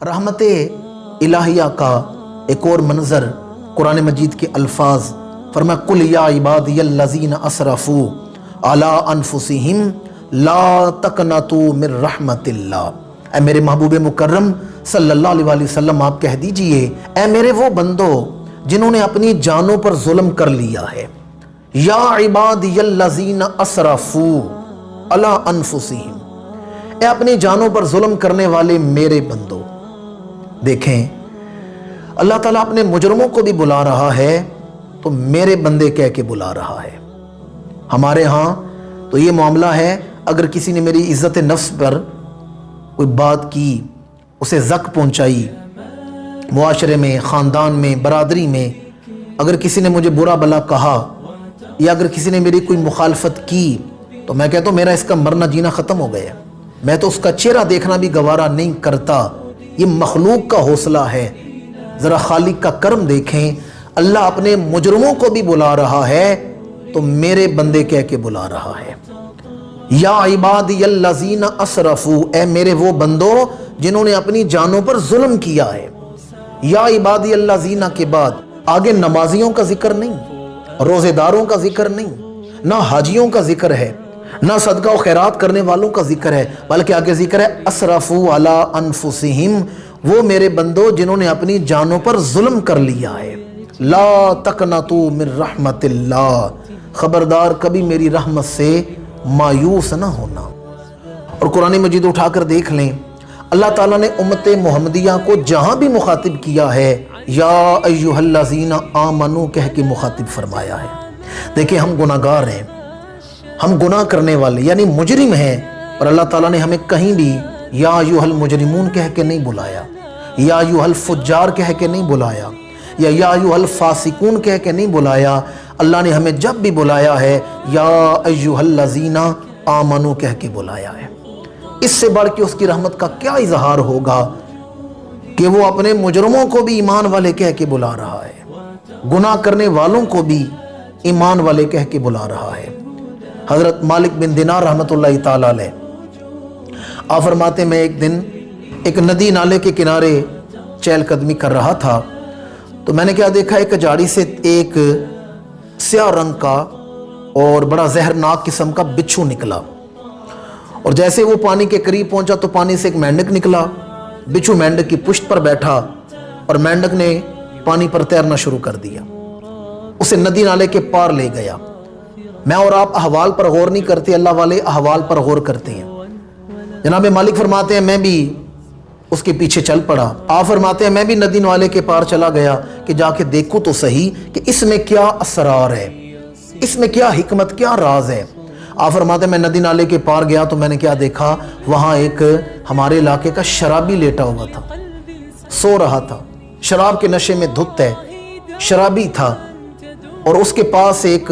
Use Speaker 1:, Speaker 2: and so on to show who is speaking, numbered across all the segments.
Speaker 1: رحمت الہیہ کا ایک اور منظر قرآن مجید کے الفاظ، فرمایا قل یا عبادی الذین اسرفوا علی انفسہم لا تقنطوا من رحمت اللہ۔ اے میرے محبوب مکرم صلی اللہ علیہ وآلہ وسلم، آپ کہہ دیجئے اے میرے وہ بندو جنہوں نے اپنی جانوں پر ظلم کر لیا ہے، یا عبادی الذین اسرفوا علی انفسہم، اے اپنی جانوں پر ظلم کرنے والے میرے بندو۔ دیکھیں اللہ تعالیٰ اپنے مجرموں کو بھی بلا رہا ہے تو میرے بندے کہہ کے بلا رہا ہے۔ ہمارے ہاں تو یہ معاملہ ہے، اگر کسی نے میری عزت نفس پر کوئی بات کی، اسے زک پہنچائی، معاشرے میں، خاندان میں، برادری میں اگر کسی نے مجھے برا بلا کہا، یا اگر کسی نے میری کوئی مخالفت کی، تو میں کہتا ہوں میرا اس کا مرنا جینا ختم ہو گیا، میں تو اس کا چہرہ دیکھنا بھی گوارا نہیں کرتا۔ یہ مخلوق کا حوصلہ ہے، ذرا خالق کا کرم دیکھیں، اللہ اپنے مجرموں کو بھی بلا رہا ہے تو میرے بندے کہہ کے بلا رہا ہے۔ یا عبادی الذین اسرفوا، اے میرے وہ بندو جنہوں نے اپنی جانوں پر ظلم کیا ہے۔ یا عبادی الذین کے بعد آگے نمازیوں کا ذکر نہیں، روزے داروں کا ذکر نہیں، نہ حاجیوں کا ذکر ہے، نہ صدقہ و خیرات کرنے والوں کا ذکر ہے، بلکہ آگے ذکر ہے اسرفوا علی انفسہم، وہ میرے بندو جنہوں نے اپنی جانوں پر ظلم کر لیا ہے۔ لا تقنطوا من رحمت اللہ، خبردار کبھی میری رحمت سے مایوس نہ ہونا۔ اور قرآن مجید اٹھا کر دیکھ لیں، اللہ تعالیٰ نے امت محمدیہ کو جہاں بھی مخاطب کیا ہے یا ایھا الذین آمنوا کہہ کے مخاطب فرمایا ہے۔ دیکھیں ہم گناہگار ہیں، ہم گناہ کرنے والے یعنی مجرم ہیں، اور اللہ تعالیٰ نے ہمیں کہیں بھی یا ایھا المجرمون کہہ کے نہیں بلایا، یا ایھا الفجار کہہ کے نہیں بلایا، یا ایھا الفاسقون کہہ کے نہیں بلایا۔ اللہ نے ہمیں جب بھی بلایا ہے یا ایھا الذین آمنوا کہہ کے بلایا ہے۔ اس سے بڑھ کے اس کی رحمت کا کیا اظہار ہوگا کہ وہ اپنے مجرموں کو بھی ایمان والے کہہ کے بلا رہا ہے، گناہ کرنے والوں کو بھی ایمان والے کہہ کے بلا رہا ہے۔ حضرت مالک بن دینار رحمۃ اللہ تعالیٰ علیہ آپ فرماتے میں ایک دن ایک ندی نالے کے کنارے چہل قدمی کر رہا تھا، تو میں نے کیا دیکھا، ایک جھاڑی سے ایک سیاہ رنگ کا اور بڑا زہرناک قسم کا بچھو نکلا، اور جیسے وہ پانی کے قریب پہنچا تو پانی سے ایک مینڈک نکلا، بچھو مینڈک کی پشت پر بیٹھا اور مینڈک نے پانی پر تیرنا شروع کر دیا، اسے ندی نالے کے پار لے گیا۔ میں اور آپ احوال پر غور نہیں کرتے، اللہ والے احوال پر غور کرتے ہیں۔ جناب مالک فرماتے ہیں میں بھی اس کے پیچھے چل پڑا۔ آپ فرماتے ہیں میں بھی ندی نالے کے پار چلا گیا کہ جا کے دیکھوں تو صحیح کہ اس میں کیا اسرار ہے، اس میں کیا حکمت، کیا راز ہے۔ آپ فرماتے ہیں میں ندی نالے کے پار گیا تو میں نے کیا دیکھا، وہاں ایک ہمارے علاقے کا شرابی لیٹا ہوا تھا، سو رہا تھا، شراب کے نشے میں دھت ہے، شرابی تھا، اور اس کے پاس ایک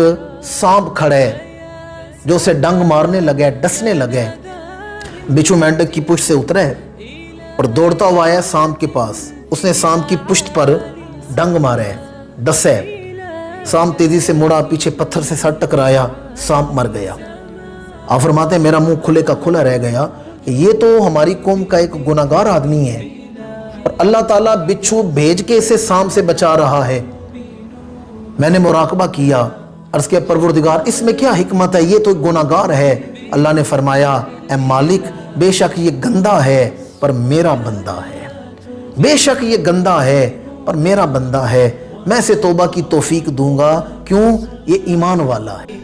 Speaker 1: سانپ کھڑا ہے جو اسے ڈنگ مارنے لگا، ڈسنے لگا۔ بچھو مینڈک کی پشت سے اترا ہے اور دوڑتا ہوا آیا سانپ کے پاس، اس نے سانپ کی پشت پر ڈنگ مارا ہے، ڈسا ہے، سانپ تیزی سے مڑا، پیچھے پتھر سے سر ٹکرایا، سانپ مر گیا۔ آپ فرماتے ہیں میرا منہ کھلے کا کھلا رہ گیا کہ یہ تو ہماری قوم کا ایک گناہگار آدمی ہے، اور اللہ تعالیٰ بچھو بھیج کے اسے سانپ سے بچا رہا ہے۔ میں نے مراقبہ کیا، عرض کیا پروردگار اس میں کیا حکمت ہے، یہ تو گناہگار ہے۔ اللہ نے فرمایا اے مالک بے شک یہ گندا ہے پر میرا بندہ ہے، بے شک یہ گندا ہے پر میرا بندہ ہے، میں اسے توبہ کی توفیق دوں گا، کیوں؟ یہ ایمان والا ہے۔